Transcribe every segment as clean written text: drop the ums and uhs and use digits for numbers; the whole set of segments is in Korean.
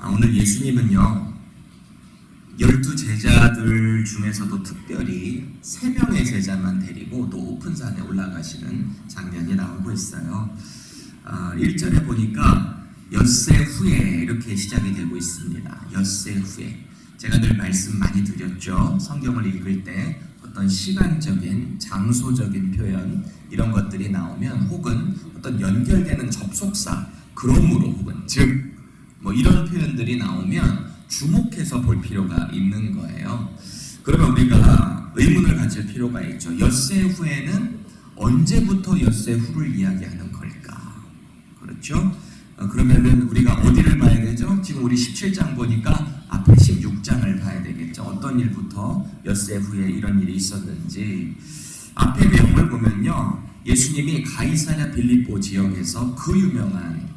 오늘 예수님은요, 12제자들 중에서도 특별히 3명의 제자만 데리고 높은 산에 올라가시는 장면이 나오고 있어요. 1절에 보니까 엿새 후에 이렇게 시작이 되고 있습니다. 엿새 후에. 제가 늘 말씀 많이 드렸죠. 성경을 읽을 때 어떤 시간적인, 장소적인 표현 이런 것들이 나오면, 혹은 어떤 연결되는 접속사, 그러므로, 혹은 즉 이런 표현들이 나오면 주목해서 볼 필요가 있는 거예요. 그러면 우리가 의문을 가질 필요가 있죠. 엿새 후에는 언제부터 엿새 후를 이야기하는 걸까? 그렇죠? 그러면은 우리가 어디를 봐야 되죠? 지금 우리 17장 보니까 앞에 16장을 봐야 되겠죠. 어떤 일부터 엿새 후에 이런 일이 있었는지. 앞에 내용을 보면요, 예수님이 가이사랴 빌립보 지역에서 그 유명한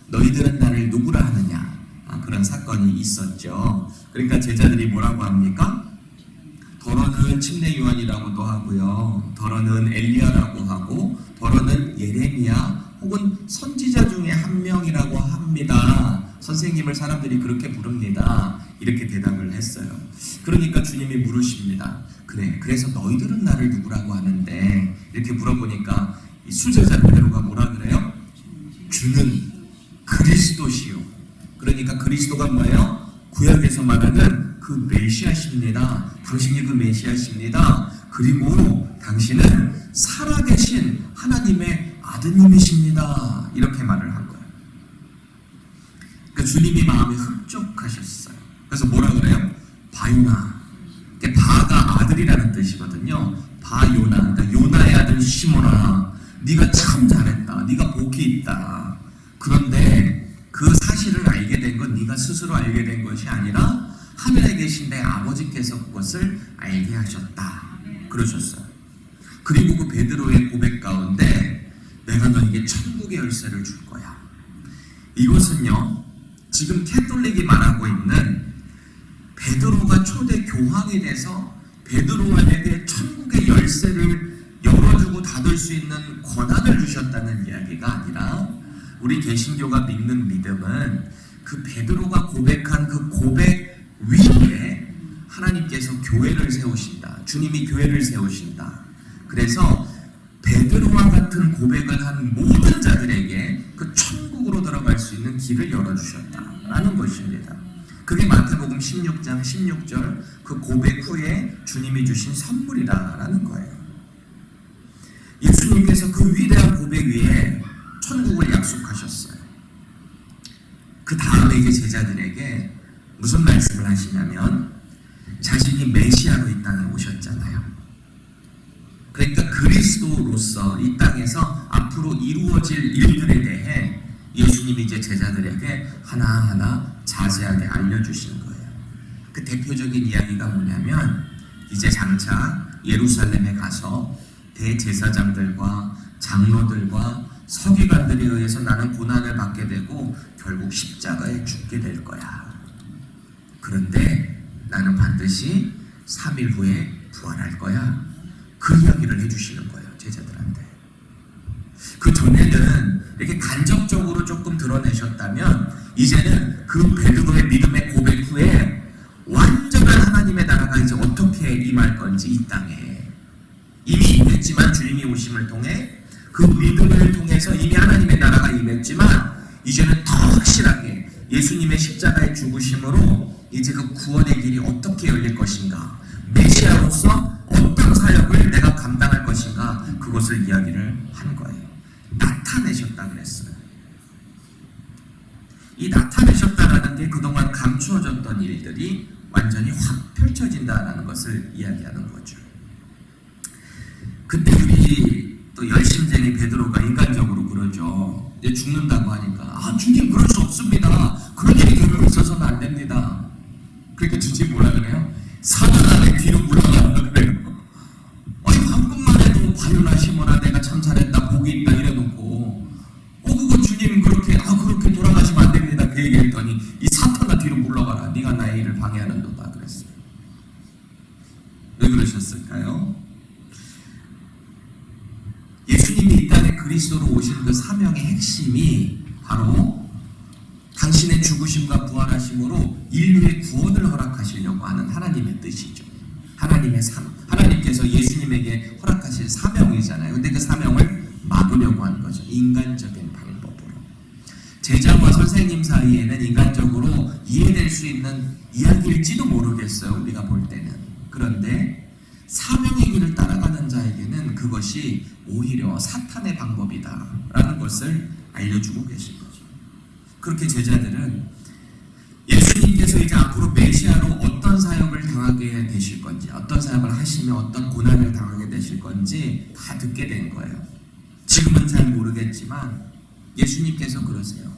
너희들은 나를 누구라 하느냐, 그런 사건이 있었죠. 그러니까 제자들이 뭐라고 합니까? 더러는 침례 요한이라고도 하고요, 더러는 엘리야라고 하고, 더러는 예레미야 혹은 선지자 중에 한 명이라고 합니다. 선생님을 사람들이 그렇게 부릅니다. 이렇게 대답을 했어요. 그러니까 주님이 물으십니다. 그래, 그래서 너희들은 나를 누구라고 하는데? 이렇게 물어보니까 이 수제자 베드로가 뭐라 그래요? 주는 그리스도시요. 그러니까 그리스도가 뭐예요? 구약에서 말하는 그 메시아십니다. 당신이 그 메시아십니다. 그리고 당신은 살아계신 하나님의 아드님이십니다. 이렇게 말을 한 거예요. 그러니까 주님이 마음에 흡족하셨어요. 그래서 뭐라 그래요? 바요나. 바가 아들이라는 뜻이거든요. 바요나. 그러니까 요나의 아들 시몬아, 네가 참 잘했다. 네가 복이 있다. 그런데 그 사실을 알게 된 건 네가 스스로 알게 된 것이 아니라 하늘에 계신 내 아버지께서 그것을 알게 하셨다. 그러셨어요. 그리고 그 베드로의 고백 가운데 내가 너에게 천국의 열쇠를 줄 거야. 이것은요, 지금 캐톨릭이 말하고 있는 베드로가 초대 교황이 돼서 베드로에게 천국의 열쇠를 열어주고 닫을 수 있는 권한을 주셨다는 이야기가 아니라, 우리 개신교가 믿는 믿음은 그 베드로가 고백한 그 고백 위에 하나님께서 교회를 세우신다. 주님이 교회를 세우신다. 그래서 베드로와 같은 고백을 한 모든 자들에게 그 천국으로 들어갈 수 있는 길을 열어주셨다라는 것입니다. 그게 마태복음 16장 16절 그 고백 후에 주님이 주신 선물이라는 거예요. 예수님께서 그 위대한 고백 위에 천국을 약속하셨어요. 그 다음에 이제 제자들에게 무슨 말씀을 하시냐면, 자신이 메시아로 이 땅에 오셨잖아요. 그러니까 그리스도로서 이 땅에서 앞으로 이루어질 일들에 대해 예수님이 이제 제자들에게 하나하나 자세하게 알려주신 거예요. 그 대표적인 이야기가 뭐냐면, 이제 장차 예루살렘에 가서 대제사장들과 장로들과 서기관들에 의해서 나는 고난을 받게 되고 결국 십자가에 죽게 될 거야. 그런데 나는 반드시 3일 후에 부활할 거야. 그 이야기를 해주시는 거예요, 제자들한테. 그 전에는 이렇게 간접적으로 조금 드러내셨다면, 이제는 그 베드로의 믿음의 고백 후에 완전한 하나님의 나라가 이제 어떻게 임할 건지 이 땅에 이미 임했지만, 주님이 오심을 통해 그 믿음을 통해서 이미 하나님의 나라가 임했지만, 이제는 더 확실하게 예수님의 십자가의 죽으심으로 이제 그 구원의 길이 어떻게 열릴 것인가, 메시아로서 어떤 사역을 내가 감당할 것인가, 그것을 이야기를 한 거예요. 나타내셨다 그랬어요. 이 나타내셨다라는 게 그동안 감추어졌던 일들이 완전히 확 펼쳐진다라는 것을 이야기하는 거죠. 그때 우리 또 열심쟁이 베드로가 인간적으로 그러죠. 이제 죽는다고 하니까, 주님 그럴 수 없습니다. 그런 일이 결국 있어서는 안 됩니다. 그러니까 주님 뭐라 그래요? 사탄아 내 뒤로 물러가라 그래요. 방금만 해도 바요나 시몬아 내가 참 잘했다, 복이 있다 이래놓고, 그거 주님 그렇게 돌아가시면 안 됩니다 그 얘기했더니, 이 사탄아 뒤로 물러가라, 네가 나의 일을 방해하는도다 그랬어요. 왜 그러셨을까요? 예수님이 이 땅에 그리스도로 오신 그 사명의 핵심이 바로 당신의 죽으심과 부활하심으로 인류의 구원을 허락하시려고 하는 하나님의 뜻이죠. 하나님께서 예수님에게 허락하실 사명이잖아요. 근데 그 사명을 막으려고 하는 거죠. 인간적인 방법으로. 제자와 선생님 사이에는 인간적으로 이해될 수 있는 이야기일지도 모르겠어요. 우리가 볼 때는. 그런데 사명의 길을 따라가는 자에게는 그것이 오히려 사탄의 방법이다라는 것을 알려주고 계신 거죠. 그렇게 제자들은 예수님께서 이제 앞으로 메시아로 어떤 사역을 당하게 되실 건지, 어떤 사역을 하시며 어떤 고난을 당하게 되실 건지 다 듣게 된 거예요. 지금은 잘 모르겠지만 예수님께서 그러세요.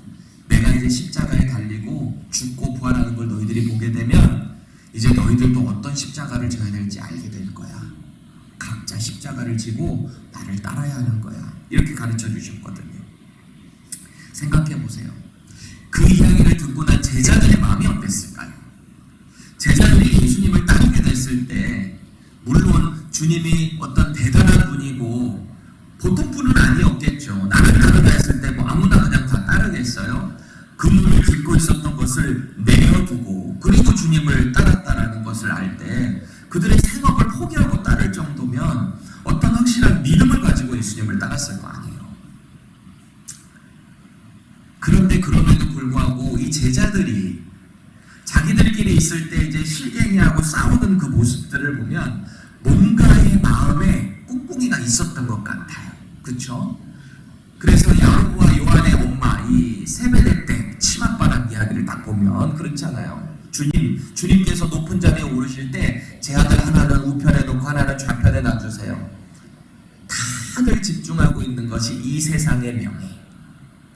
내가 이제 십자가에 달리고 죽고 부활하는 걸 너희들이 보게 되면 이제 너희들도 어떤 십자가를 져야 될지 알게 될 거야. 각자 십자가를 지고 나를 따라야 하는 거야. 이렇게 가르쳐 주셨거든요. 생각해 보세요. 그 이야기를 듣고 난 제자들의 마음이 어땠을까요? 제자들이 예수님을 따르게 됐을 때 물론 주님이 어떤 대단한 분이고 보통 분은 아니었겠죠. 나를 따르다 했을 때 뭐 아무나 그냥 다 따르겠어요? 그물을 깃고 있었던 것을 내려두고 그리고 주님을 따랐다라는 것을 알 때 그들의 생업을 포기하고 따를 정도면 어떤 확실한 믿음을 가지고 예수님을 따랐을 거 아니에요. 그런데 그럼에도 불구하고 이 제자들이 자기들끼리 있을 때 이제 실갱이하고 싸우는 그 모습들을 보면 뭔가의 마음에 꿍꿍이가 있었던 것 같아요. 그렇죠? 그래서 야고보와 요한의 엄마 이 세베대 때 치맛바람 이야기를 딱 보면 그렇잖아요. 주님께서 높은 자리에 오르실 때 제 아들 하나는 우편에 놓고 하나는 좌편에 놔주세요. 다들 집중하고 있는 것이 이 세상의 명예,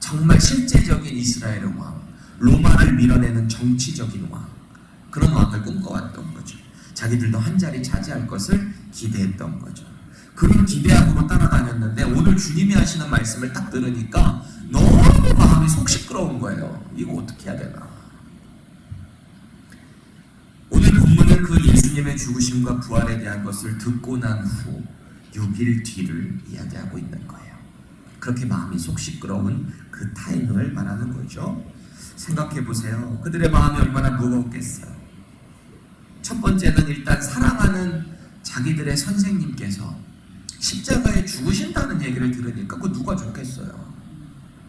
정말 실제적인 이스라엘의 왕, 로마를 밀어내는 정치적인 왕, 그런 왕을 꿈꿔왔던 거죠. 자기들도 한 자리 차지할 것을 기대했던 거죠. 그런 기대함으로 따라다녔는데 오늘 주님이 하시는 말씀을 딱 들으니까 너무 마음이 속 시끄러운 거예요. 이거 어떻게 해야 되나. 오늘 본문은 그 예수님의 죽으심과 부활에 대한 것을 듣고 난 후 6일 뒤를 이야기하고 있는 거예요. 그렇게 마음이 속 시끄러운 그 타이밍을 말하는 거죠. 생각해 보세요. 그들의 마음이 얼마나 무거웠겠어요. 첫 번째는 일단 사랑하는 자기들의 선생님께서 십자가에 죽으신다는 얘기를 들으니까 그거 누가 좋겠어요.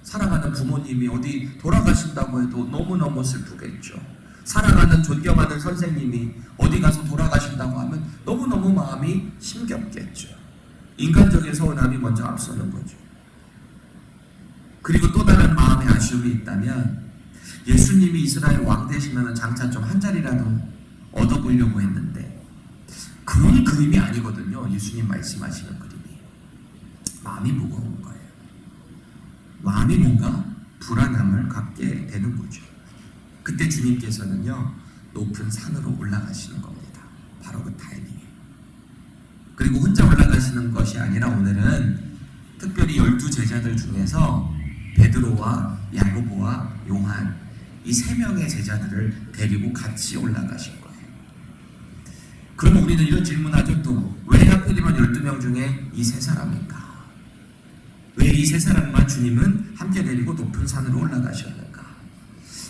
사랑하는 부모님이 어디 돌아가신다고 해도 너무너무 슬프겠죠. 사랑하는 존경하는 선생님이 어디 가서 돌아가신다고 하면 너무너무 마음이 힘겹겠죠. 인간적인 서운함이 먼저 앞서는 거죠. 그리고 또 다른 마음의 아쉬움이 있다면 예수님이 이스라엘 왕 되시면 장차 좀 한 자리라도 얻어보려고 했는데 그런 그림이 아니거든요. 예수님 말씀하시는 그림이. 마음이 무거운 거예요. 마음이 뭔가 불안함을 갖게 되는 거죠. 그때 주님께서는요 높은 산으로 올라가시는 겁니다. 바로 그 타이밍에. 그리고 혼자 올라가시는 것이 아니라 오늘은 특별히 12제자들 중에서 베드로와 야고보와 요한 이 3명의 제자들을 데리고 같이 올라가신 거예요. 그러면 우리는 이런 질문하죠. 또 왜 하필이면 12명 중에 이 3사람인가? 왜 이 3사람만 주님은 함께 데리고 높은 산으로 올라가셨는가?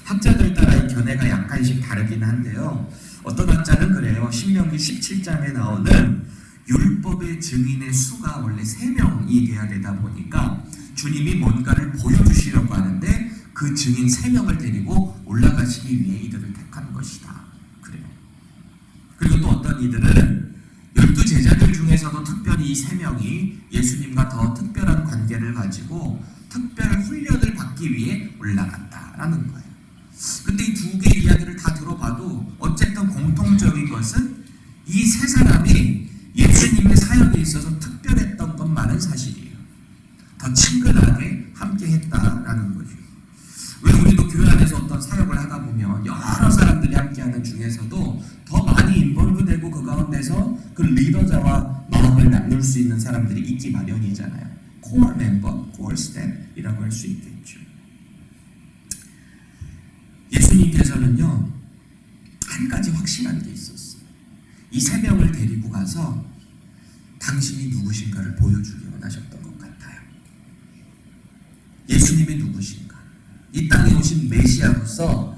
학자들 따라 이 견해가 약간씩 다르긴 한데요. 어떤 학자는 그래요. 신명기 17장에 나오는 율법의 증인의 수가 원래 3명이 돼야 되다 보니까 주님이 뭔가를 보여주시려고 하는데 그 증인 3명을 데리고 올라가시기 위해 이들을 택한 것이다. 그래요. 그리고 또 어떤 이들은 12제자들 중에서도 특별히 이 3명이 예수님과 더 특별한 관계를 가지고 특별 훈련을 받기 위해 올라갔다라는 거예요. 근데 이 2개의 이야기를 다 들어봐도 어쨌든 공통적인 것은 이 3사람이 예수님의 사역에 있어서 특별했던 것만은 사실이에요. 더 친근하게 함께 했다라는 거죠. 왜 우리도 교회 안에서 어떤 사역을 하다 보면 여러 사람들이 함께하는 중에서도 더 많이 인볼브되고 그 가운데서 그 리더자와 마음을 나눌 수 있는 사람들이 있기 마련이잖아요. 코어 멤버, 코어 스텝이라고 할 수 있겠죠. 예수님께서는요 한 가지 확실한 게 있었어요. 이 3명을 데리고 가서 당신이 누구신가를 보여주기 원하셨던 것 같아요. 예수님이 누구신가? 이 땅에 오신 메시아로서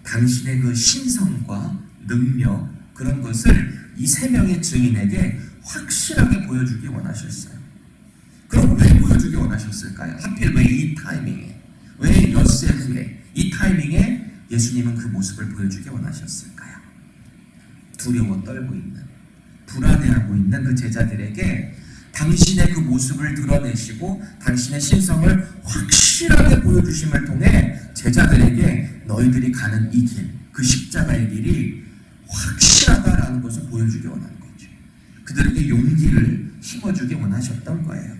당신의 그 신성과 능력 그런 것을 이 세 명의 증인에게 확실하게 보여주기 원하셨어요. 그럼 왜 보여주기 원하셨을까요? 하필 왜 이 타이밍에, 왜 엿새 후에 이 타이밍에 예수님은 그 모습을 보여주기 원하셨을까요? 두려워 떨고 있는, 불안해하고 있는 그 제자들에게 당신의 그 모습을 드러내시고 당신의 신성을 확실하게 보여주심을 통해 제자들에게 너희들이 가는 이 길, 그 십자가의 길이 확실하다라는 것을 보여주기 원하는 거죠. 그들에게 용기를 심어주기 원하셨던 거예요.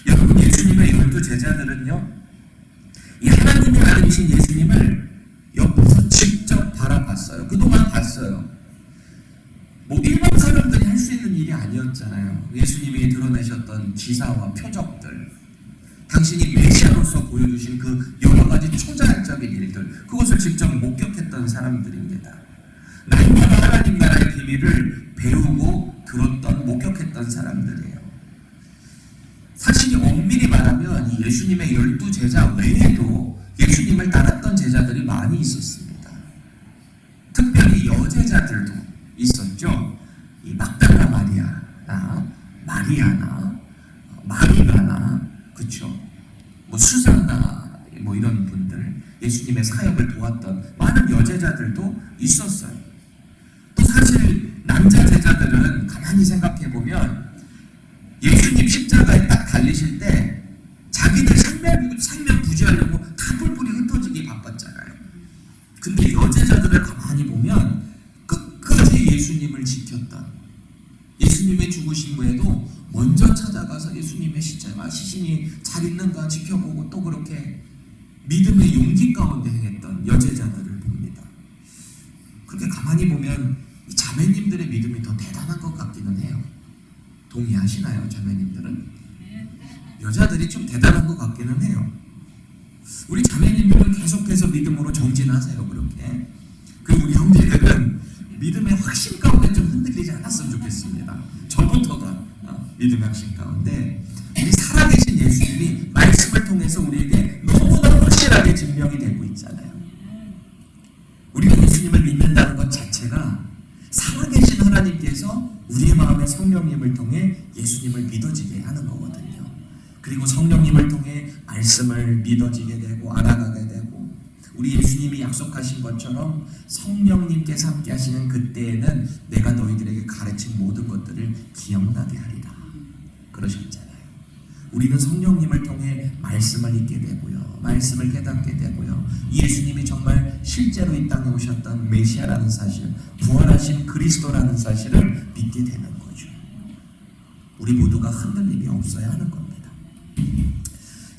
여러분, 예수님의 12 제자들은요, 이 하나님의 아들이신 예수님을 옆에서 직접 바라봤어요. 그동안 봤어요. 뭐 일반 사람들이 할 수 있는 일이 아니었잖아요. 예수님이 드러내셨던 기사와 표적들, 당신이 메시아로서 보여주신 그 여러 가지 초자연적인 일들, 그것을 직접 목격했던 사람들입니다. 날마다 하나님 나라의 비밀을 배우고 들었던, 목격했던 사람들이에요. 사실 엄밀히 말하면 이 예수님의 12 제자 외에도 예수님을 따랐던 제자들이 많이 있었습니다. 특별히 여제자들도 있었죠. 이 막달라 마리아나 마리아나 마리가나, 그쵸? 뭐 수산나, 뭐 이런 분들, 예수님의 사역을 도왔던 많은 여제자들도 있었어요. 또 사실 남자 제자들은 가만히 생각해 보면 예수님 십자가에 딱 달리실 때 자기들 생명 부지하려고 다 뿔뿔이 흩어지기 바빴잖아요. 근데 여제자들을 가만히 보면 끝까지 예수님을 지켰던, 예수님의 죽으신 후에도 먼저 찾아가서 예수님의 십자가 시신이 잘 있는가 지켜보고 또 그렇게 믿음의 용기 가운데 행했던 여제자들을 봅니다. 그렇게 가만히 보면 이 자매님들의 믿음이 더 대단한 것 같기는 해요. 동의하시나요, 자매님들은? 여자들이 좀 대단한 것 같기는 해요. 우리 자매님들은 계속해서 믿음으로 정진하세요, 그렇게. 그리고 우리 형제들은 믿음의 확신 가운데 좀 흔들리지 않았으면 좋겠습니다. 저부터가 믿음의 확신 가운데 우리 살아계신 예수님이 말씀을 통해서 우리에게 너무나 확실하게 증명이 되고 있잖아요. 우리가 예수님을 믿는다는 것 자체가 살아계신 하나님께서 우리의 마음에 성령님을 통해 예수님을 믿어지게 하는 거거든요. 그리고 성령님을 통해 말씀을 믿어지게 되고 알아가게 되고, 우리 예수님이 약속하신 것처럼 성령님께서 함께 하시는 그때에는 내가 너희들에게 가르친 모든 것들을 기억나게 하리라 그러셨잖아요. 우리는 성령님을 통해 말씀을 읽게 되고요, 말씀을 깨닫게 되고요, 예수님이 정말 실제로 이 땅에 오셨던 메시아라는 사실, 부활하신 그리스도라는 사실을 믿게 되는 거죠. 우리 모두가 흔들림이 없어야 하는 겁니다.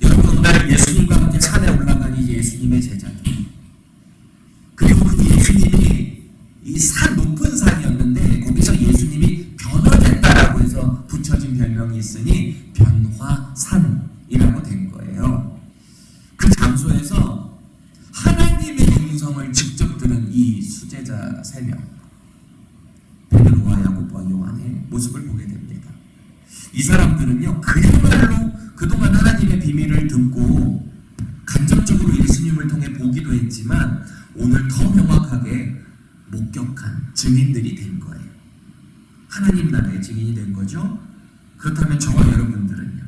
여러분, 오늘 예수님과 함께 산에 올라간 이 예수님의 제자들, 그리고 그 예수님이 이 산, 높은 산이었는데 거기서 예수님이 변화됐다라고 해서 붙여진 별명이 있으니 변화산이라고 된 거예요. 그 장소에서 하나님의 음성을 직접 들은 이 수제자 3명, 베드로와 야고보와 요한의 모습을 보게 됩니다. 이 사람들은요, 그야말로 그동안 하나님의 비밀을 듣고 간접적으로 예수님을 통해 보기도 했지만 오늘 더 명확하게 목격한 증인들이 된 거예요. 하나님 나라의 증인이 된 거죠. 그렇다면 저와 여러분들은요,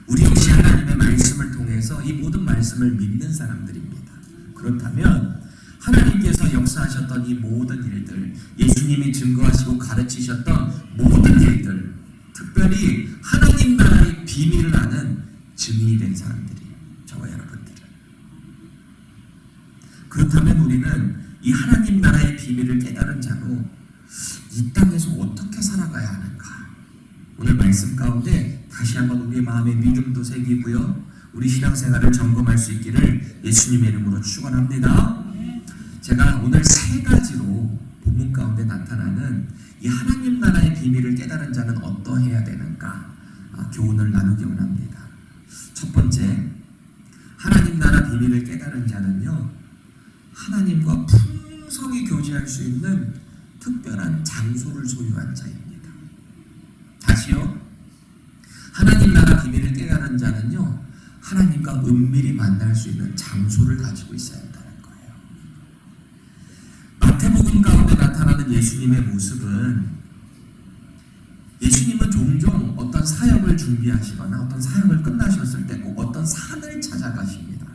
우리 역시 하나님의 말씀을 통해서 이 모든 말씀을 믿는 사람들입니다. 그렇다면 하나님께서 역사하셨던 이 모든 일들, 예수님이 증거하시고 가르치셨던 모든 일들, 특별히 하나님 나라의 비밀을 아는 증인이 된 사람들이에요, 저와 여러분들은. 그렇다면 우리는 이 하나님 나라의 비밀을 깨달은 자로 이 땅에서 어떻게 살아가야 하는가? 오늘 말씀 가운데 다시 한번 우리의 마음에 믿음도 새기고요, 우리 신앙생활을 점검할 수 있기를 예수님의 이름으로 축원합니다. 제가 오늘 3가지로 본문 가운데 나타나는 이 하나님 나라의 비밀을 깨달은 자는 어떠해야 되는가 교훈을 나누기 원합니다. 첫 번째, 하나님 나라 비밀을 깨달은 자는요, 하나님과 풍성히 교제할 수 있는 특별한 장소를 소유한 자입니다. 다시요, 하나님 나라 비밀을 깨달은 자는요, 하나님과 은밀히 만날 수 있는 장소를 가지고 있어야 한다는 거예요. 마태복음 가운데 나타나는 예수님의 모습은, 예수님은 종종 어떤 사역을 준비하시거나 어떤 사역을 끝나셨을 때 꼭 어떤 산을 찾아가십니다.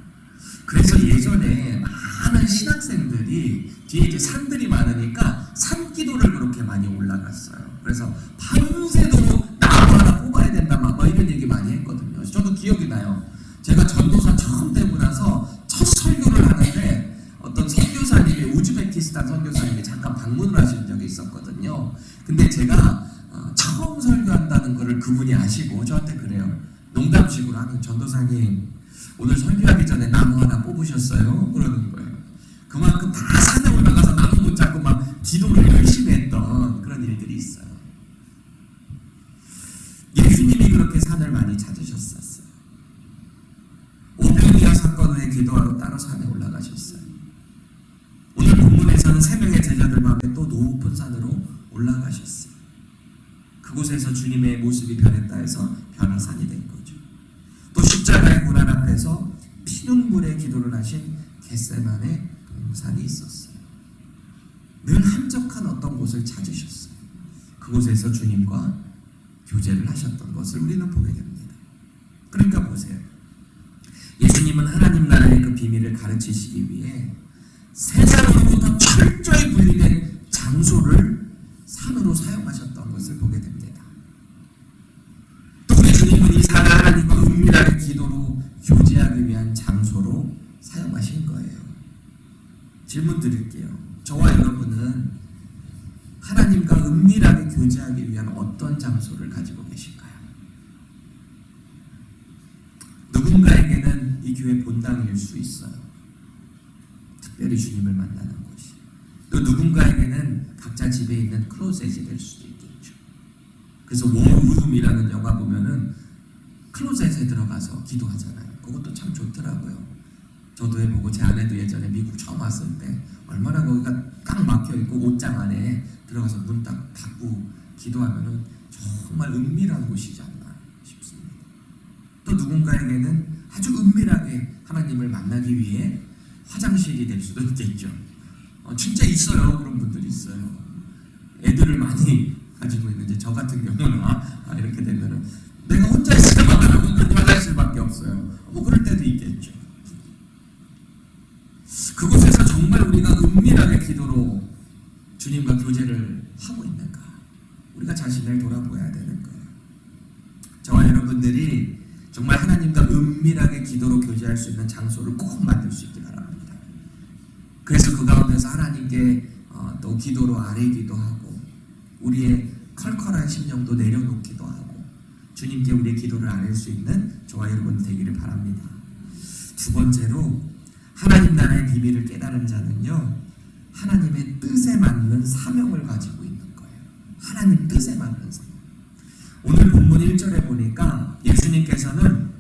그래서 예전에 많은 신학생들이 뒤에 이제 산들이 많으니까 산기도를 그렇게 많이 올라갔어요. 그래서 밤새도록 나무 하나 뽑아야 된다 막 이런 얘기 많이 했거든요. 저도 기억이 나요. 제가 전도사 처음 되고 나서 첫 설교를 하는데 어떤 선교사님이, 우즈베키스탄 선교사님이 잠깐 방문을 하신 적이 있었거든요. 근데 제가 처음 설교한다는 거를 그분이 아시고 저한테 그래요. 농담식으로 하는, 전도사님 오늘 설교하기 전에 나무 하나 뽑으셨어요? 그러는 거예요. 그만큼 다 산에 올라가서 나무 붙잡고 막 기도를 열심히 했던 그런 일들이 있어요. 예수님이 그렇게 산을 많이 찾으셨었어요. 오병이어 사건 후에 기도하러 따로 산에 올라가셨어요. 오늘 본문에서는 3명의 제자들과 함께 또 높은 산으로 올라가셨어요. 그곳에서 주님의 모습이 변했다 해서 변화산이 된 거죠. 또 십자가의 고난 앞에서 피눈물의 기도를 하신 겟세마네 동산이 있었어요. 늘 한적한 어떤 곳을 찾으셨어요. 그곳에서 주님과 교제를 하셨던 것을 우리는 보게 됩니다. 그러니까 보세요. 예수님은 하나님 나라의 그 비밀을 가르치시기 위해 세상으로부터 철저히 분리된 장소를 산으로 사용하셨던 것을 보게 됩니다. 또 우리 주님은 이 산을 하나님과 은밀하게 기도로 교제하기 위한 장소로 사용하신 거예요. 질문 드릴게요. 저와 여러분은 하나님과 은밀하게 교제하기 위한 어떤 장소를 가지고 계신가요? 누군가에게는 이 교회 본당일 수 있어요. 특별히 주님을 만나는 곳이. 또 누군가에게는 각자 집에 있는 클로셋이 될 수도 있겠죠. 그래서 워룸이라는 영화 보면은 클로셋에 들어가서 기도하잖아요. 그것도 참 좋더라고요. 저도 해보고, 제 아내도 예전에 미국 처음 왔을 때 얼마나 거기가 딱 막혀있고 옷장 안에 들어가서 문 딱 닫고 기도하면은 정말 은밀한 곳이지 않나 싶습니다. 또 누군가에게는 아주 은밀하게 하나님을 만나기 위해 화장실이 될 수도 있겠죠. 진짜 있어요. 그런 분들이 있어요. 애들을 많이 가지고 있는데, 저 같은 경우는 이렇게 되면은 내가 혼자 있을 때마다 화장실밖에 없어요. 뭐 그럴 때도 있겠죠. 그곳에서 정말 우리가 은밀하게 기도로 주님과 교제를 하고 있는가? 우리가 자신을 돌아보아야 되는 거예요. 저와 여러분들이 정말 하나님과 은밀하게 기도로 교제할 수 있는 장소를 꼭 만들 수 있기 바랍니다. 그래서 그 가운데서 하나님께 또 기도로 아뢰기도 하고, 우리의 컬컬한 심령도 내려놓기도 하고, 주님께 우리의 기도를 아뢰 수 있는 저와 여러분 되기를 바랍니다. 두 번째로, 하나님 나라의 비밀을 깨달은 자는요, 하나님의 뜻에 맞는 사명을 가지고 있는 거예요. 하나님 뜻에 맞는 사명. 오늘 본문 1절에 보니까 예수님께서는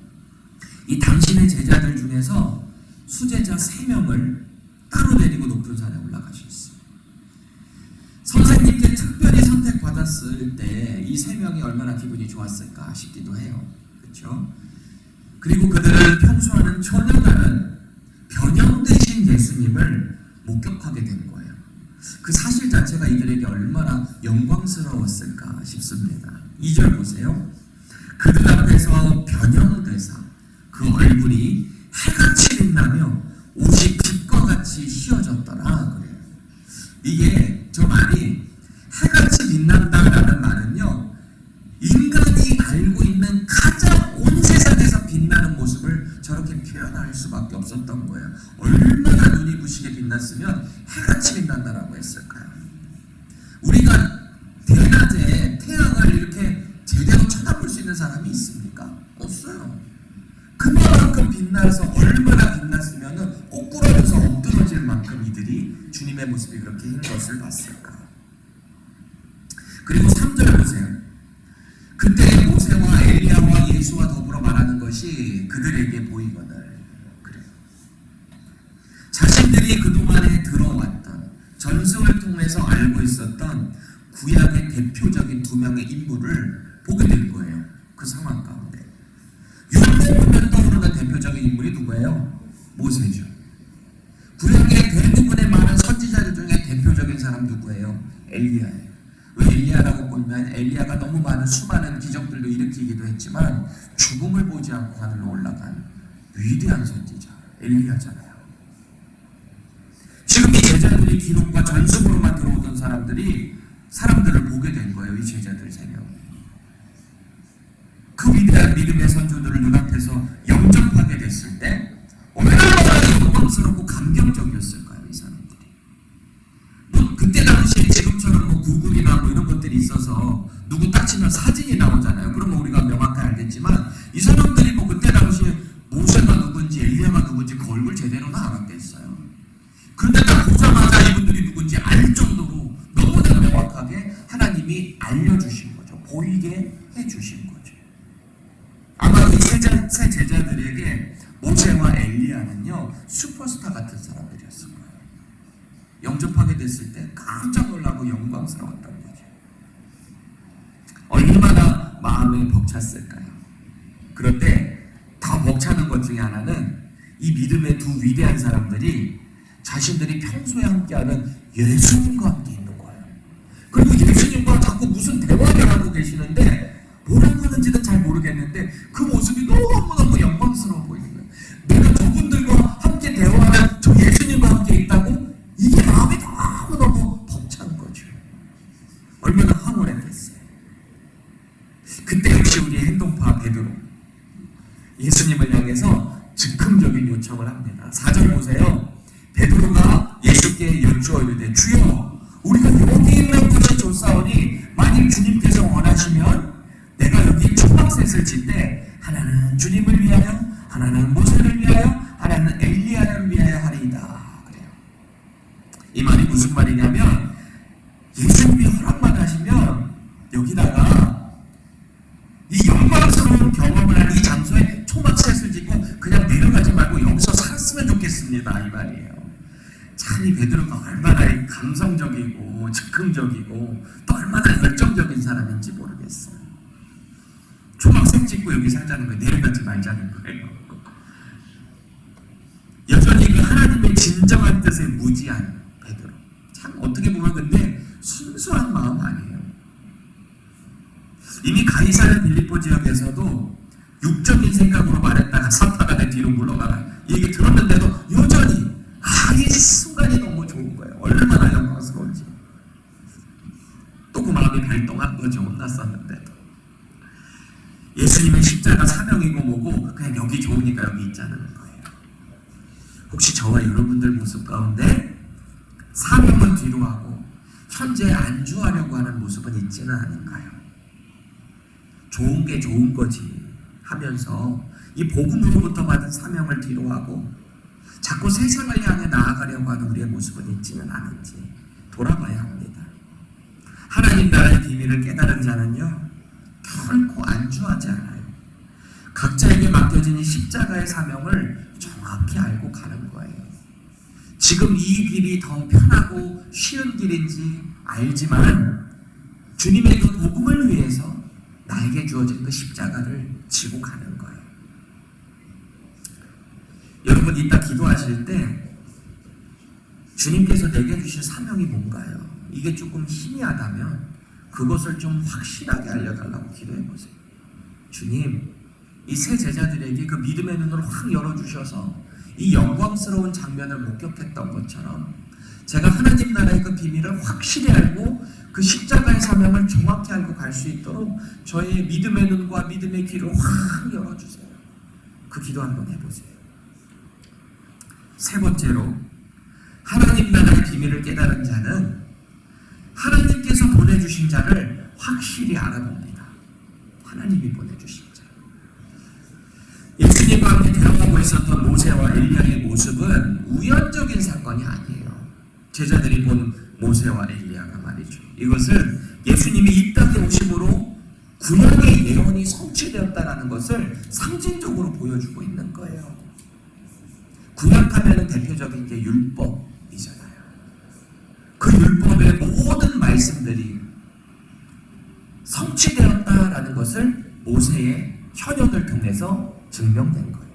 이 당신의 제자들 중에서 수제자 3명을 따로 데리고 높은 산에 올라가셨어요. 선생님께 특별히 선택받았을 때 이 3명이 얼마나 기분이 좋았을까 싶기도 해요. 그렇죠? 그리고 그들은 평소와는 전혀 다른 변형되신 예수님을 목격하게 된 거예요. 그 사실 자체가 이들에게 얼마나 영광스러웠을까 싶습니다. 2절 보세요. 그들 앞에서 변형되사 그 얼굴이 해같이 빛나며 옷이 빛과 같이 휘어졌더라 그래요. 이게 저 말이 해같이 빛난다라는 말은요, 인간이 알고 있는 가장 온 세상에서 빛나는 모습을 저렇게 표현할 수밖에 없었던 거예요. 얼마나 눈이 부시게 빛났으면 해같이 빛난다라고 했을까요? 우리가 대낮에 태양을 이렇게 제대로 쳐다볼 수 있는 사람이 있습니까? 없어요. 그만큼 빛나서 얼마나 빛났으면 꼬꾸라져서 엎드러질 만큼 이들이 주님의 모습이 그렇게 흰 것을 봤을까? 그리고 3절 보세요. 그때 모세와 엘리야와 예수와 더불어 말하는 것이 그들에게 보이거늘. 그래요. 자신들이 그동안에 들어왔던, 전승을 통해서 알고 있었던 구약의 대표적인 2명의 인물을 보게 된 거예요. 그 상황 가운데. 율법 보면 떠오르는 대표적인 대표적인 인물이 누구예요? 모세죠. 구약의 대부분의 많은 선지자들 중에 대표적인 사람 누구예요? 엘리야예요. 왜 엘리야라고 보면 엘리야가 너무 많은 수많은 기적들도 일으키기도 했지만 죽음을 보지 않고 하늘로 올라간 위대한 선지자 엘리야잖아요. 지금 이 제자들이 기록과 전승으로만 들어오던 사람들을 보게 된 거예요. 이 제자들 3명. 그 위대한 믿음의 선조들을 눈앞에서 영접하게 됐을 때 얼마나 영광스럽고 감격적이었을까요, 이 사람들이. 그때 당시에 지금처럼 구글이나 이런 것들이 있어서 누구 딱 치면 사진이 나오잖아요. 그러면 우리가 명확히 알겠지만 이 사람들이 그때 당시에 모세가 누군지 엘리야가 누군지 그 얼굴 제대로는 알았겠어요. 그런데 딱 보자마자 이분들이 누군지 알 정도로 너무나 명확하게 하나님이 알려주신 거죠. 보이게 해주신 거죠. 아마 이 세 제자들에게 모세와 엘리야는요 슈퍼스타 같은 사람들이었을 거예요. 영접하게 됐을 때 깜짝 놀라고 영광스러웠던 거죠. 얼마나 마음에 벅찼을까요? 그런데 더 벅차는 것 중에 하나는 이 믿음의 두 위대한 사람들이 자신들이 평소에 함께하는 예수님과 함께 있는 거예요. 그리고 예수님과 자꾸 무슨 대화를 하고 계시는데 뭐라고 하는지는 잘 모르겠는데 그 모습이 너무너무 영광스러워 보이는 거예요. 내가 저분들과 함께 대화하는 저 예수님과 함께 있다고? 이게 마음이 너무너무 벅찬 거죠. 얼마나 황홀했겠어요. 그때 역시 우리 행동파 베드로 예수님을 향해서 즉흥적인 요청을 합니다. 4절 보세요. 베드로가 예수께 여쭈어 이르되 주여 우리가 여기 있는 곳에 좋사오니 만일 주님께서 원하시면 내가 여기 초막셋을 칠 때 하나는 주님을 위하여 하나는 모세를 위하여 하나는 엘리야를 위하여 하리이다. 그래요. 이 말이 무슨 말이냐면 예수님이 허락만 하시면 여기다가 이 영광스러운 경험을 한 이 장소에 초막셋을 짓고 그냥 내려가지 말고 여기서 살았으면 좋겠습니다. 이 말이에요. 참 이 베드로가 얼마나 감성적이고 즉흥적이고 또 얼마나 열정적인 사람인지 모르겠어요. 초막색 짓고 여기 살자는 거예요. 내려가지 말자는 거예요. 여전히 그 하나님의 진정한 뜻에 무지한 베드로. 참 어떻게 보면 근데 순수한 마음 아니에요. 이미 가이사랴 빌립보 지역에서도 육적인 생각으로 말했다가 사탄아 내 뒤로 물러가라 이 얘기 들었는데도 여전히 이 순간이 너무 좋은 거예요. 얼마나 영광스러운지. 또 그 마음이 발동한 거죠. 혼났었는데도. 예수님의 십자가 사명이고 뭐고 그냥 여기 좋으니까 여기 있자는 거예요. 혹시 저와 여러분들 모습 가운데 사명은 뒤로 하고 현재 안주하려고 하는 모습은 있지는 않은가요? 좋은 게 좋은 거지 하면서 이 복음으로부터 받은 사명을 뒤로 하고 자꾸 세상을 향해 나아가려고 하는 우리의 모습은 있지는 않은지 돌아봐야 합니다. 하나님 나라의 비밀을 깨달은 자는요 결코 안주하지 않아요. 각자에게 맡겨진 이 십자가의 사명을 정확히 알고 가는 거예요. 지금 이 길이 더 편하고 쉬운 길인지 알지만 주님의 그 복음을 위해서 나에게 주어진 그 십자가를 지고 가는 거예요. 여러분 이따 기도하실 때 주님께서 내게 주신 사명이 뭔가요? 이게 조금 희미하다면 그것을 좀 확실하게 알려달라고 기도해보세요. 주님, 이 세 제자들에게 그 믿음의 눈을 확 열어주셔서 이 영광스러운 장면을 목격했던 것처럼 제가 하나님 나라의 그 비밀을 확실히 알고 그 십자가의 사명을 정확히 알고 갈 수 있도록 저의 믿음의 눈과 믿음의 귀를 확 열어주세요. 그 기도 한번 해보세요. 세 번째로 하나님 나라의 비밀을 깨달은 자는 하나님께서 보내주신 자를 확실히 알아봅니다. 하나님이 보내주신 자. 예수님과 함께 대화하고 있었던 모세와 엘리야의 모습은 우연적인 사건이 아니에요. 제자들이 본 모세와 엘리야가 말이죠. 이것은 예수님이 이 땅에 오심으로 구약의 예언이 성취되었다는 것을 상징적으로 보여주고 있는 거예요. 구약하면 대표적인 게 율법이잖아요. 그 율법의 모든 말씀들이 성취되었다라는 것을 모세의 현역을 통해서 증명된 거예요.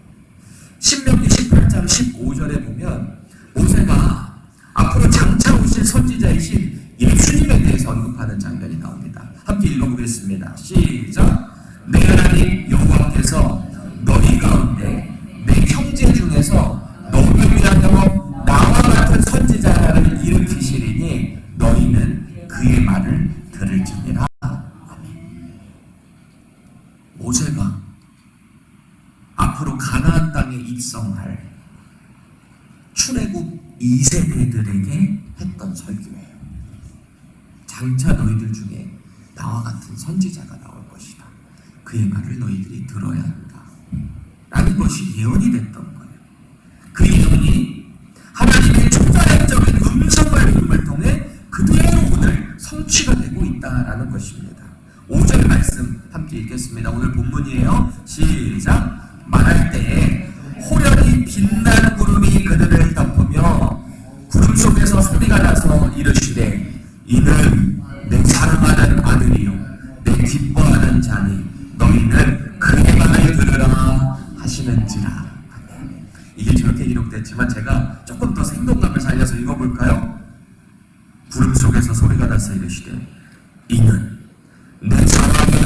신명기 18장 15절에 보면 모세가 앞으로 장차 오실 선지자이신 예수님에 대해서 언급하는 장면이 나옵니다. 함께 읽어보겠습니다. 시작. 내 하나님 여호와께서 너희 가운데 내 형제 중에서 너희를 위하여 나와 같은 선지자를 일으키시리니 너희는 그의 말을 들을지니라. 모세가 앞으로 가나안 땅에 입성할 출애굽 2세대들에게 했던 설교예요. 장차 너희들 중에 나와 같은 선지자가 나올 것이다. 그의 말을 너희들이 들어야 한다. 라는 것이 예언이 됐던 거예요. 그 예언이 하나님의 초자연적인 음성을 통해 그대로 오늘 성취가 되고 있다라는 것입니다. 5절 말씀 함께 읽겠습니다. 오늘 본문이에요. 시작. 말할 때에 호련히 빛난 구름이 그들을 덮으며 구름 속에서 소리가 나서 이르시되 이는 내 사랑하는 아들이요 내 기뻐하는 자니 너희는 그의 말을 들으라 하시는지라. 이게 저렇게 기록됐지만 제가 조금 더 생동감을 살려서 읽어볼까요? 구름 속에서 소리가 나서 이르시되 이는 내 사랑하는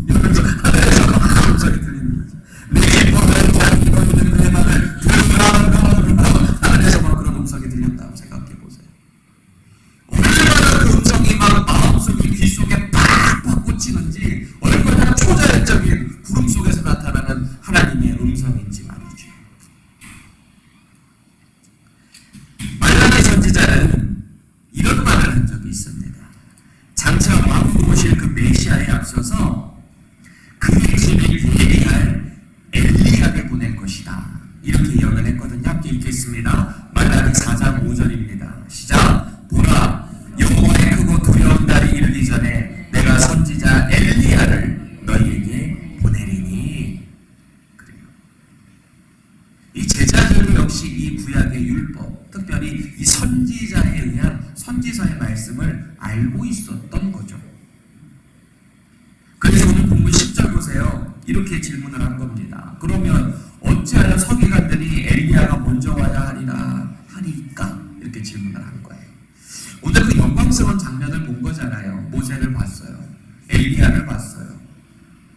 이러면서 하늘에서 막 음성이 들리는 거죠. 내 기뻐하는 자니 너희는 그의 말을 들으라. 하늘에서 막 그런 음성이 들렸다고 생각해보세요. 얼마나 그 음성이 막 마음속에 귀 속에 팍팍 꽂히는지, 얼마나 초자연적인 구름 속에서 나타나는 하나님의 음성인지 말이죠. 말라기 선지자는 이런 말을 한 적이 있습니다. 장차 왕으로 오실 그 메시아에 앞서서 그의 집에 예비할 엘리야를 보낼 것이다. 이렇게 예언을 했거든요. 함께 읽겠습니다. 말라기 4장 5절입니다. 시작. 보라, 여호와의 크고 두려운 날이 이르기 전에 내가 선지자 엘리야를 너희에게 보내리니. 그래요. 이 제자들도 역시 이 구약의 율법, 특별히 이 선지자에 의한 선지서의 말씀을 알고 있었던 거죠. 그래서 오늘 본문 10절 보세요. 이렇게 질문을 한 겁니다. 그러면 어찌하여 서기관들이 엘리야가 먼저 와야 하리까? 이렇게 질문을 한 거예요. 오늘 그 영광스러운 장면을 본 거잖아요. 모세를 봤어요. 엘리야를 봤어요.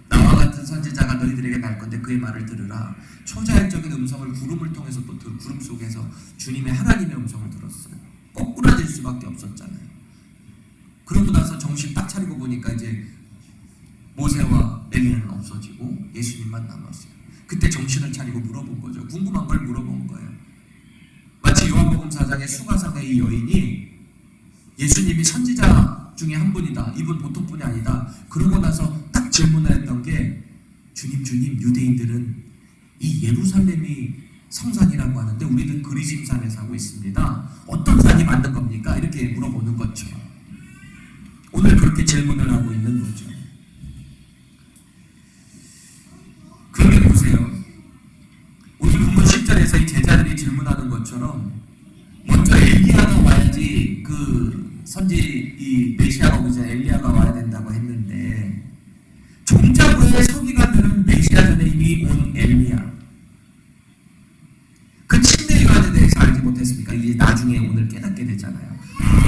나와 같은 선지자가 너희들에게 날 건데 그의 말을 들으라. 초자연적인 음성을 구름을 통해서 또 구름 속에서 주님의 하나님의 음성을 들었어요. 거꾸라질 수밖에 없었잖아요. 그러고 나서 정신 딱 차리고 보니까 이제 모세와 엘리야는 없어지고 예수님만 남았어요. 그때 정신을 차리고 물어본 거죠. 궁금한 걸 물어본 거예요. 마치 요한복음 4장의 수가상의 이 여인이 예수님이 선지자 중에 한 분이다. 이분 보통 분이 아니다. 그러고 나서 딱 질문을 했던 게 주님 유대인들은 이 예루살렘이 성산이라고 하는데 우리는 그리심산에 살고 있습니다. 어떤 산이 만든 겁니까? 이렇게 물어보는 것처럼 오늘 그렇게 질문을 하고 있는 거죠. 그런데 보세요. 오늘 본문 10절에서 이 제자들이 질문하는 것처럼 먼저 엘리야가 와야지 이 메시아가 오기 전에 엘리야가 와야 된다고 했는데 정작 왜 서기관들은 메시아 전에 이미 온 엘리야 그 침례 요한에 대해서 알지 못했습니까? 이제 나중에 오늘 깨닫게 되잖아요.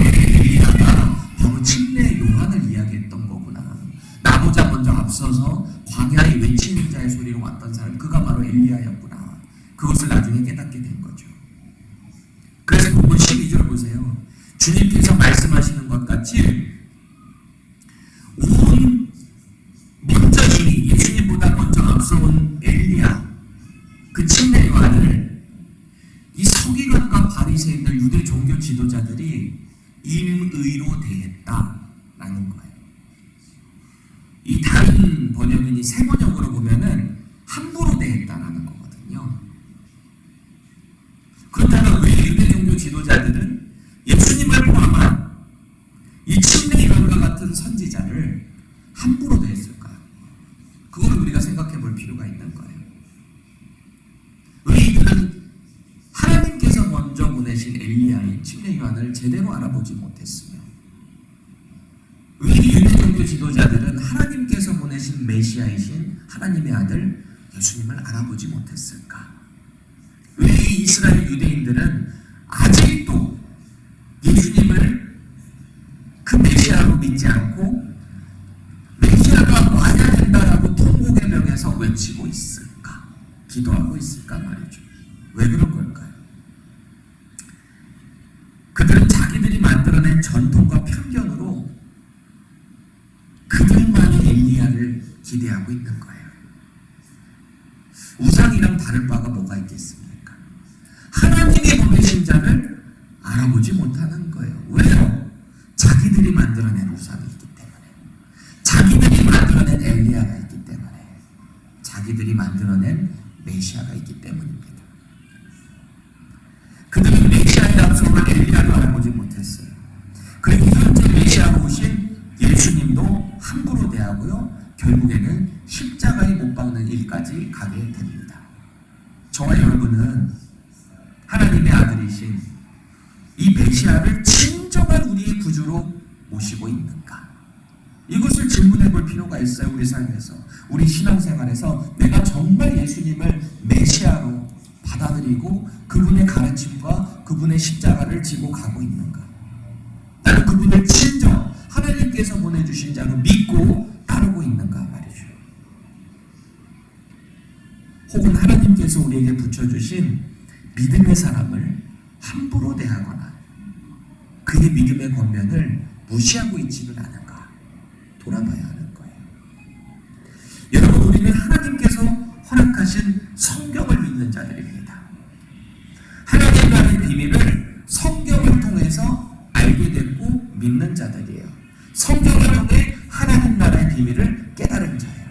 엘리야가 바로 침례 요한을 이야기했던 거구나. 나보다 먼저 앞서서 광야에 외치는 자의 소리로 왔던 사람, 그가 바로 엘리야였구나. 그것을 나중에 깨닫게 된 거죠. 그래서 본문 12절 보세요. 주님께서 말씀하시는 것 같이 먼저 이미 예수님보다 먼저 앞서온 엘리야, 그 침례 요한을 이 서기관과 바리새인들, 유대 종교 지도자들이 임의로 대했다라는 거예요. 이 다른 번역인 이 새 번역으로 보면은 함부로 대했다라는 거거든요. 그렇다면 왜 유대 종교 지도자들은 예수님을 포함한 이 침례 요한과 같은 선지자를 함부로 대했을까? 그걸 우리가 생각해 볼 필요가 있는 거예요. 왜 이들은 하나님께서 먼저 보내신 엘리야인 침례 요한을 제대로 알아보지 못했으며, 왜 유대 종교 지도자들은 하나님께서 보내신 메시아이신 하나님의 아들 예수님을 알아보지 못했을까? 왜 이스라엘 유대인들은 아직도 예수님을 그 메시아로 믿지 않고 메시아가 와야 된다라고 통곡의 벽에서 외치고 있을까? 기도하고 있을까 말이죠. 왜 그런 걸까요? 그들은 자기들이 만들어낸 전통과 편견으로 그들만의 엘리야를 기대하고 있는 거예요. 우상이랑 다를 바가 뭐가 있겠습니까? 하나님의 보내신 자를 알아보지 못하는 거예요. 왜요? 자기들이 만들어낸 우상이 있기 때문에, 자기들이 만들어낸 엘리야가 있기 때문에, 자기들이 만들어낸 메시아가 있기 때문입니다. 그들은 메시아의 앞서만 엘리야를 알아보지 못했어요. 그리고 현재 메시아로 오신 예수님도 함부로 대하고요, 결국에는 십자가에 못 박는 일까지 가게 됩니다. 저와 여러분은 하나님의 아들이신 이 메시아를 진정한 우리의 구주로 모시고 있는가? 이것을 질문해 볼 필요가 있어요. 우리 삶에서, 우리 신앙생활에서 내가 정말 예수님을 메시아로 받아들이고 그분의 가르침과 그분의 십자가를 지고 가고 있는가? 나는 그분을 진정 하나님께서 보내주신 자로 믿고 따르고 있는가 말이죠. 혹은 하나님께서 우리에게 붙여주신 믿음의 사람을 함부로 대하거나 그의 믿음의 권면을 무시하고 있지는 않은가 돌아봐야 하는 거예요. 여러분, 우리는 하나님께서 허락하신 성경을 믿는 자들입니다. 하나님 나라의 비밀을 성경을 통해서 알게 됐고 믿는 자들이에요. 성경을 통해 하나님 나라의 비밀을 깨달은 자예요.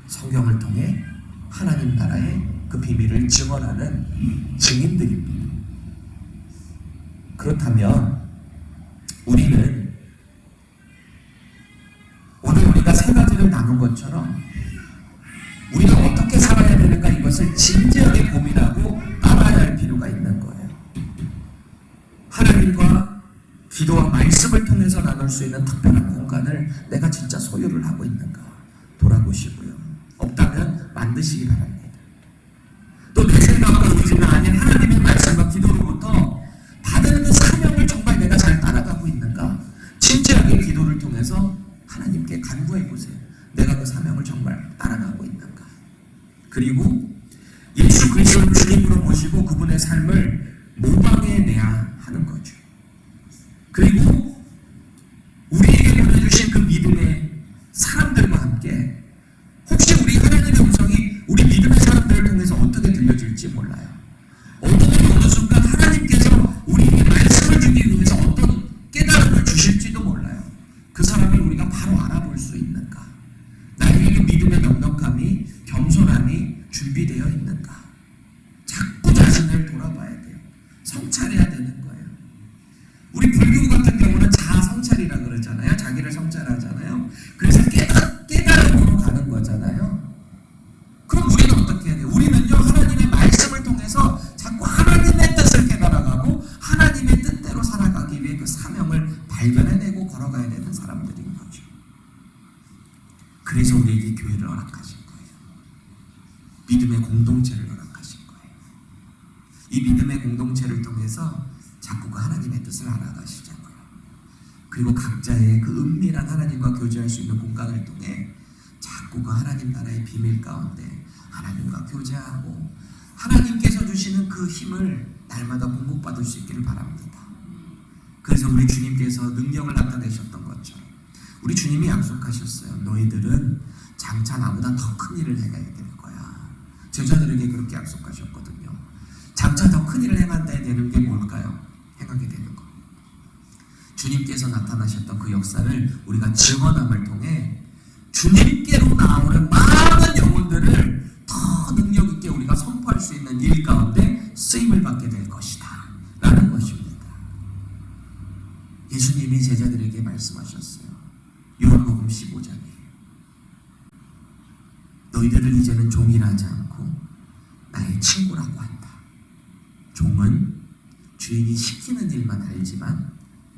성경을 통해 하나님 나라의 그 비밀을 증언하는 증인들입니다. 그렇다면 우리는 오늘 우리가 세 가지를 나눈 것처럼 우리가 어떻게 살아야 되는가, 이것을 진지하게 고민하고 알아야 할 필요가 있는 거예요. 하나님과 기도와 말씀을 통해서 나눌 수 있는 특별한 공간을 내가 진짜 소유를 하고 있는가 돌아보시고요. 없다면 만드시기 바랍니다. 또 내 생각과 의지가 아닌 하나님의 말씀과 기도로부터 받은 그 사명을 정말 내가 잘 따라가고 있는가, 진지하게 기도를 통해서 하나님께 간구해 보세요. 내가 그 사명을 정말 따라가고 있는가. 그리고 예수 그리스도를 주님으로 모시고 그분의 삶을 모방해내야 하는 거죠. 그리고 우리에게 보내주신 그 믿음의 사람들과 함께 혹시 우리 하나님의 음성이 우리 믿음의 사람들을 통해서 어떻게 들려질지 몰라요. 어느 순간 하나님께서 우리에게 말씀을 주기 위해서 어떤 깨달음을 주실지도 몰라요. 그 사람을 우리가 바로 알아볼 수 있는가? 나에게 그 믿음의 넉넉함이, 겸손함이 준비되어 있는가? 자꾸 자신을 돌아봐야 돼요. 성찰해야 되는 거예요. 우리 불교 같은 경우는 자아 성찰이라 그러잖아요. 자기를 성찰하잖아요. 그래서 깨달음으로 가는 거잖아요. 그럼 우리는 어떻게 해야 돼요? 우리는요, 하나님의 말씀을 통해서 자꾸 하나님의 뜻을 깨달아가고 하나님의 뜻대로 살아가기 위해 그 사명을 발견해내고 걸어가야 되는 사람들인 거죠. 그래서 우리에게 교회를 허락하신 거예요. 믿음의 공동체를 허락하신 거예요. 이 믿음의 공동체를 통해서 자꾸 그 하나님의 뜻을 알아가시자고요. 그리고 각자의 그 은밀한 하나님과 교제할 수 있는 공간을 통해 자꾸 그 하나님 나라의 비밀 가운데 하나님과 교제하고 하나님께서 주시는 그 힘을 날마다 공급받을 수 있기를 바랍니다. 그래서 우리 주님께서 능력을 나타내셨던 것처럼 우리 주님이 약속하셨어요. 너희들은 장차 나보다 더 큰 일을 행하게 될 거야. 제자들에게 그렇게 약속하셨거든요. 장차 더 큰 일을 행한다 되는 게 뭘까요? 행하게 되는 거. 주님께서 나타나셨던 그 역사를 우리가 증언함을 통해 주님께로 나오는 많은 영혼들을 더 능력 있게 우리가 선포할 수 있는 일 가운데 쓰임을 받게 될 것이다 라는 것입니다. 예수님이 제자들에게 말씀하셨어요. 요한복음 15장에 너희들은 이제는 종이라 하지 않고 나의 친구라고 한다. 종은 주인이 시키는 일만 알지만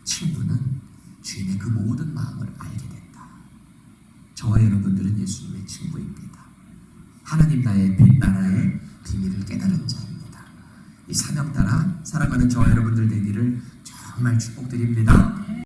친구는 주인의 그 모든 마음을 알게 된다. 저와 여러분들은 예수님의 친구입니다. 하나님 나라의 비밀을 깨달은 자입니다. 이 사명 따라 살아가는 저와 여러분들 되기를 정말 축복드립니다.